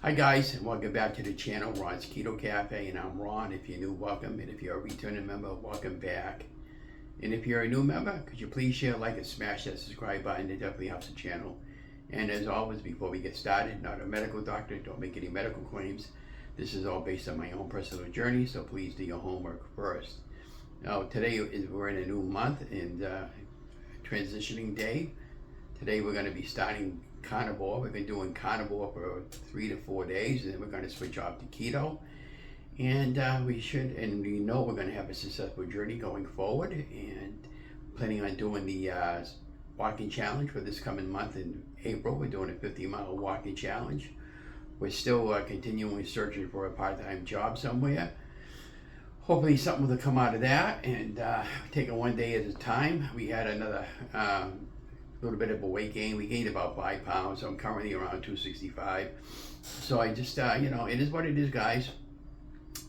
Hi guys, and welcome back to the channel, Ron's Keto Cafe, and I'm Ron. If you're new, welcome, and if you're a returning member, welcome back. And if you're a new member, could you please share, like, and smash that subscribe button? It definitely helps the channel. And as always, before we get started, not a medical doctor, don't make any medical claims. This is all based on my own personal journey, so please do your homework first. Now, today we're in a new month and transitioning day. Today we're going to be starting carnivore. We've been doing carnivore for 3 to 4 days, and then we're going to switch off to keto. And we know we're going to have a successful journey going forward, and planning on doing the walking challenge for this coming month in April. We're doing a 50-mile walking challenge. We're still continuing searching for a part-time job somewhere. Hopefully something will come out of that, and take it one day at a time. We had another little bit of a weight gain. We gained about 5 pounds. So I'm currently around 265. So I just, it is what it is, guys.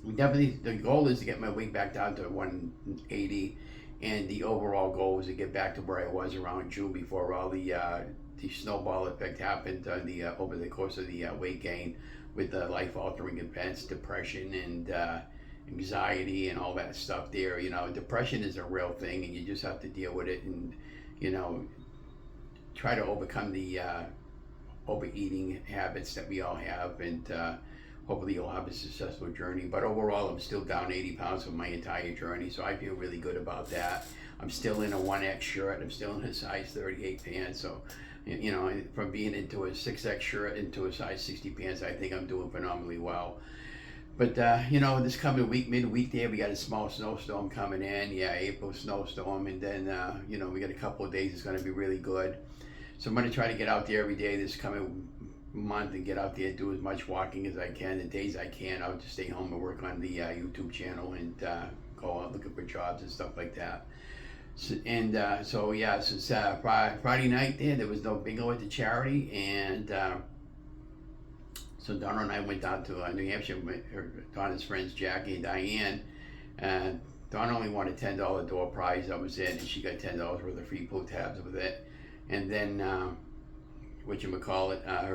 The goal is to get my weight back down to 180, and the overall goal is to get back to where I was around June before all the snowball effect happened over the course of the weight gain, with the life-altering events, depression, and anxiety, and all that stuff there. Depression is a real thing, and you just have to deal with it, and try to overcome the overeating habits that we all have, and hopefully you'll have a successful journey. But overall, I'm still down 80 pounds from my entire journey, so I feel really good about that. I'm still in a 1X shirt. I'm still in a size 38 pants. So, from being into a 6X shirt into a size 60 pants, I think I'm doing phenomenally well. But, this coming week, midweek there, we got a small snowstorm coming in. Yeah, April snowstorm. And then, we got a couple of days. It's going to be really good. So I'm going to try to get out there every day this coming month and get out there, do as much walking as I can. The days I can, I'll just stay home and work on the YouTube channel and go out looking for jobs and stuff like that. Since Friday night there was no bingo at the charity, and so Donna and I went down to New Hampshire with Donna's friends Jackie and Diane, and Donna only won a $10 door prize. That was it, and she got $10 worth of free pull tabs with it. And then, her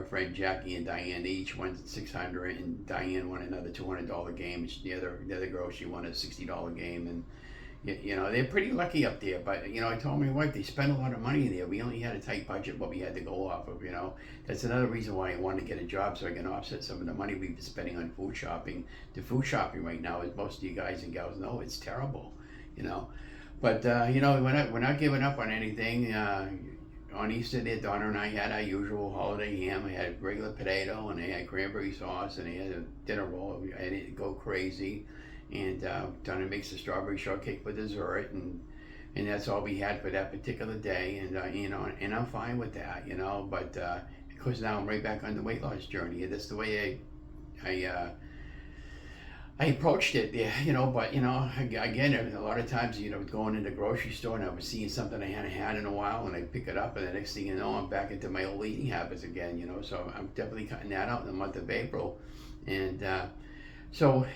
friend Jackie and Diane, they each won $600, and Diane won another $200 game. The other girl, she won a $60 game, and they're pretty lucky up there. But I told my wife they spent a lot of money there. We only had a tight budget, but we had to go off of. That's another reason why I wanted to get a job, so I can offset some of the money we've been spending on food shopping. The food shopping right now, as most of you guys and gals know, it's terrible. But we're not giving up on anything. On Easter there, Donna and I had our usual holiday ham. I had regular potato, and I had cranberry sauce, and I had a dinner roll. I didn't go crazy. And Donna makes the strawberry shortcake for dessert, and that's all we had for that particular day. And and I'm fine with that, But of course now I'm right back on the weight loss journey. That's the way I approached it there, but again, a lot of times, going in the grocery store and I was seeing something I hadn't had in a while, and I pick it up, and the next thing you know, I'm back into my old eating habits again, so I'm definitely cutting that out in the month of April. And so,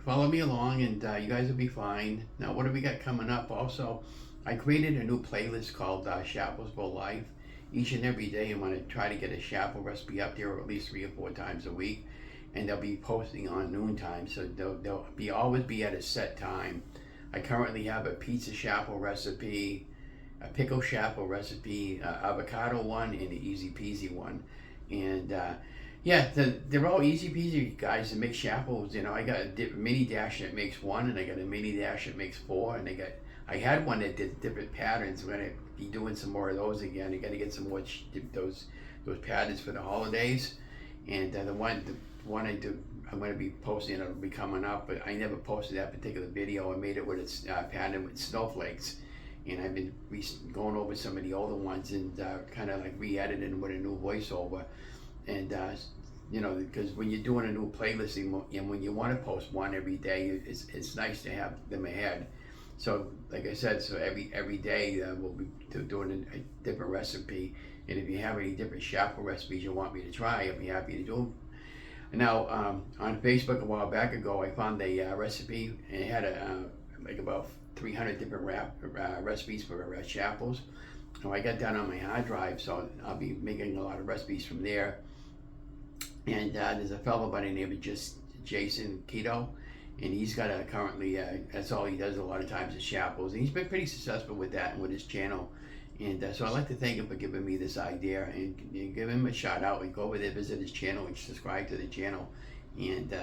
follow me along, and you guys will be fine. Now, what do we got coming up? Also, I created a new playlist called Shrinkables for Life. Each and every day, I'm going to try to get a shrinkables recipe up there at least 3 or 4 times a week. And they'll be posting on noontime, so they'll always be at a set time. I currently have a pizza shrinkables recipe, a pickle shrinkables recipe, avocado one, and an easy peasy one. And they're all easy peasy, guys, to make shrinkables. I got a mini dash that makes 1, and I got a mini dash that makes 4, and I had one that did different patterns. We're gonna be doing some more of those again. I got to get some more those patterns for the holidays. And the one I do, I'm going to be posting, it'll be coming up, but I never posted that particular video. I made it with its pattern with snowflakes, and I've been going over some of the older ones and kind of like re-editing with a new voiceover. And because when you're doing a new playlist and when you want to post one every day, it's nice to have them ahead. So like I said, every day we'll be doing a different recipe, and if you have any different shrinkables recipes you want me to try, I'll be happy to do them. Now, on Facebook a while back ago, I found a recipe, and it had about 300 different recipes for shrinkables. So I got that on my hard drive, so I'll be making a lot of recipes from there. And there's a fellow by the name of just Jason Keto, and he's got a currently that's all he does a lot of times is Shrinkables, and he's been pretty successful with that and with his channel. And so I'd like to thank him for giving me this idea, and give him a shout out, and go over there, visit his channel, and subscribe to the channel. And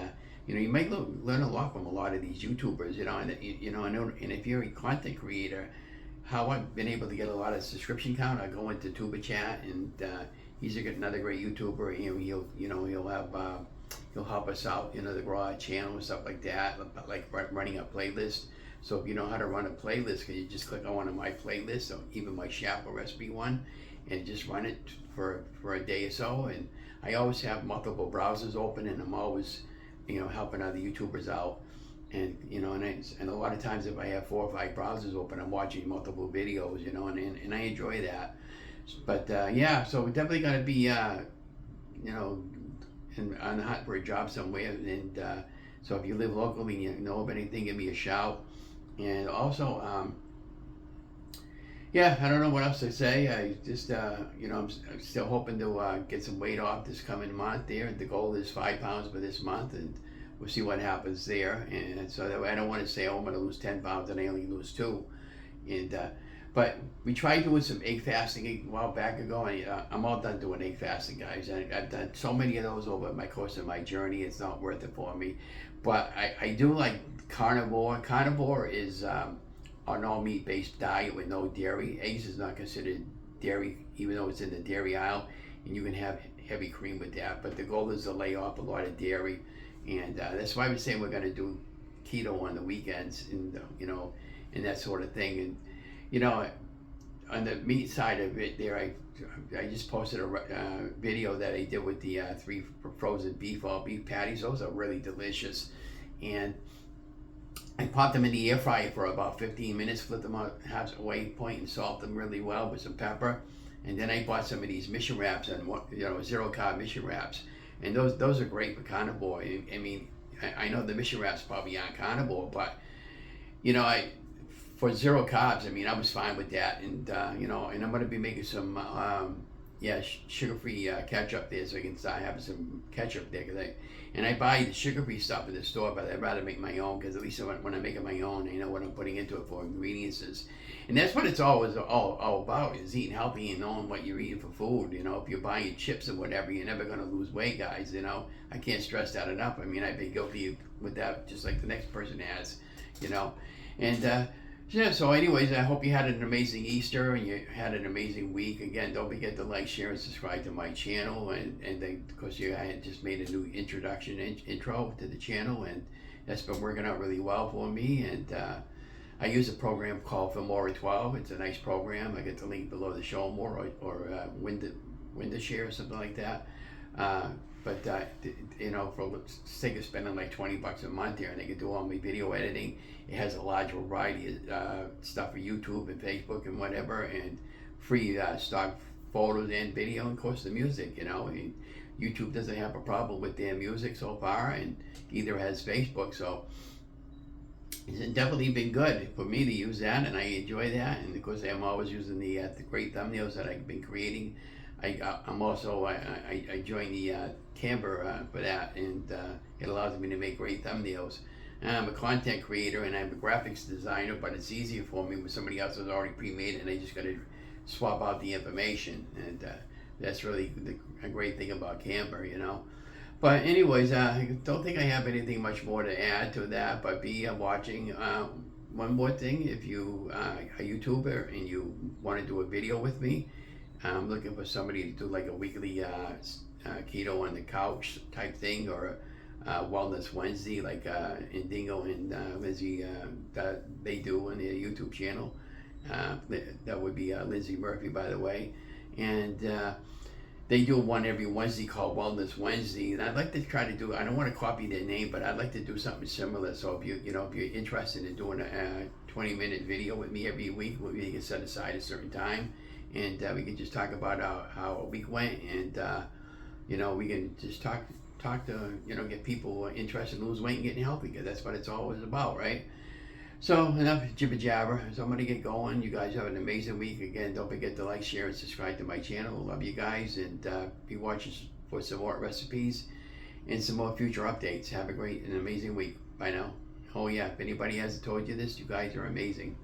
you might learn a lot from a lot of these YouTubers, I know, and if you're a content creator, how I've been able to get a lot of subscription count. I go into Tuber Chat, and he's another great YouTuber. He'll help us out, to grow our channel and stuff like that, like running a playlist. So if you know how to run a playlist, can you just click on one of my playlists, or even my Shrinkables recipe one, and just run it for a day or so. And I always have multiple browsers open, and I'm always, helping other YouTubers out. And and a lot of times if I have 4 or 5 browsers open, I'm watching multiple videos, and I enjoy that. But so we're definitely gonna be on the hunt for a job somewhere. And so if you live locally and you know of anything, give me a shout. And also, I don't know what else to say. I just, I'm still hoping to get some weight off this coming month there. The goal is 5 pounds for this month, and we'll see what happens there. And so that I don't want to say, I'm going to lose 10 pounds and I only lose 2. And but we tried doing some egg fasting a while back ago, and I'm all done doing egg fasting, guys. I've done so many of those over my course of my journey. It's not worth it for me. But I do like carnivore. Carnivore is an all meat based diet with no dairy. Eggs is not considered dairy, even though it's in the dairy aisle, and you can have heavy cream with that. But the goal is to lay off a lot of dairy, and that's why we're saying we're going to do keto on the weekends, and and that sort of thing. And on the meat side of it there, I just posted a video that I did with the 3 frozen all beef patties. Those are really delicious. And I popped them in the air fryer for about 15 minutes, flipped them out halfway point, and salt them really well with some pepper. And then I bought some of these mission wraps, and 0 carb mission wraps. And those are great for carnivore. I mean, I know the mission wraps probably aren't carnivore, but for 0 carbs, I was fine with that. And and I'm going to be making some sugar-free ketchup there, so I can start having some ketchup there. And I buy the sugar-free stuff in the store, but I'd rather make my own, because at least when I make it my own, I know what I'm putting into it for ingredients is. And that's what it's always all about, is eating healthy and knowing what you're eating for food. If you're buying chips or whatever, you're never going to lose weight, guys. I can't stress that enough. I've been guilty with that, just like the next person has. And so anyways, I hope you had an amazing Easter and you had an amazing week. Again, don't forget to like, share, and subscribe to my channel. And then, of course, I had just made a new intro to the channel, and that's been working out really well for me. And I use a program called Filmora 12. It's a nice program. I get the link below to show more, or window share or something like that. But for the sake of spending like $20 a month here, and they can do all my video editing. It has a large variety of stuff for YouTube and Facebook and whatever, and free stock photos and video, and of course the music. And YouTube doesn't have a problem with their music so far, and either has Facebook. So it's definitely been good for me to use that, and I enjoy that. And of course, I'm always using the great thumbnails that I've been creating. I'm also I joined the Canva for that, and it allows me to make great thumbnails. And I'm a content creator and I'm a graphics designer, but it's easier for me when somebody else has already pre-made it, and I just got to swap out the information. And that's really a great thing about Canva, But anyways, I don't think I have anything much more to add to that, but be watching. One more thing, if you are a YouTuber and you want to do a video with me, I'm looking for somebody to do like a weekly keto on the couch type thing, or Wellness Wednesday, like Indingo and Lindsay that they do on their YouTube channel. That would be Lindsay Murphy, by the way. And they do one every Wednesday called Wellness Wednesday, and I'd like to try to do. I don't want to copy their name, but I'd like to do something similar. So if if you're interested in doing a 20-minute video with me every week, we can set aside a certain time, and we can just talk about how a week went, and we can just talk to get people interested in losing weight and getting healthy, because that's what it's always about, right? So enough jibber jabber. So I'm gonna get going. You guys have an amazing week. Again, don't forget to like, share, and subscribe to my channel. Love you guys, and be for some more recipes and some more future updates. Have a great and amazing week. Bye now. Oh yeah, if anybody hasn't told you this, you guys are amazing.